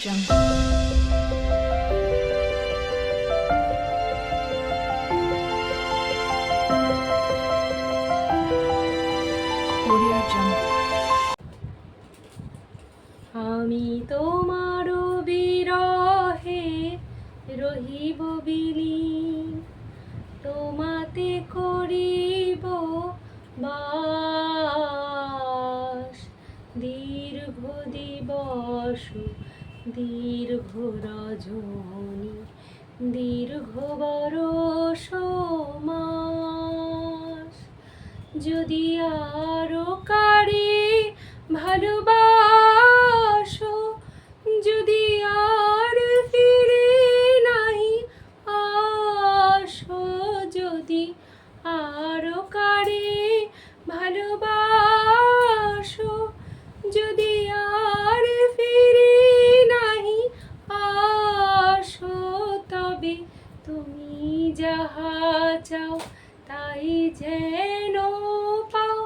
Jungle. Audio Jungle. আমি তোমার বিরহে রহিব বিলীন, তোমাতে করিব বাস। দীর্ঘ দিবস দীর্ঘ রজনী দীর্ঘ বরষ মাস, যদি আরো কারে ভালোবাসো, যদি আর ফিরে নাহি আসো, যদি আরো কারে ভালোবাসো, যদি আর ফিরে নাহি আসো, তবে তুমি যাহা চাও তাই যেন পাও।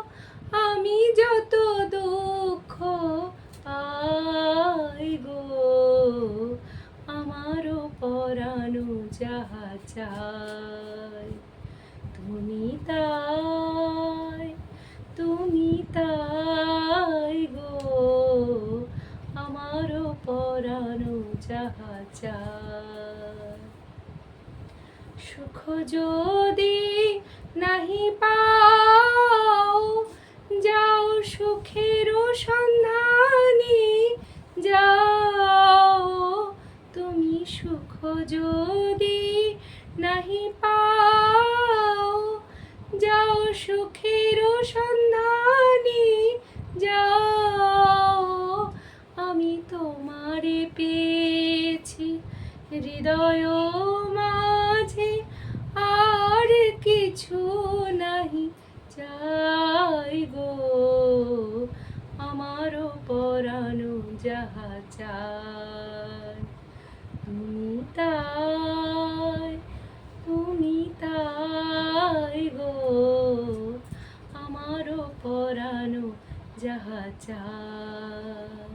আমি যত দুঃখ পাই গো, আমারও পরানো যাহা চাই, তুমি তাই, তুমি তাই গো, আমারও পরানো যাহা চাই। সুখ যদি নাহি পাও, যাও সুখের সন্ধানে যাও। তুমি সুখ যদি নাহি পাও, যাও সুখের সন্ধানে যাও। আমি তোমারে পেয়েছি হৃদয় মাঝে, আর কিছু নাহি চাই গো, আমারও পরানো যাহা চাই, তুমি তাই, তুমি তাই গো, আমারও পরানো যাহা চাই।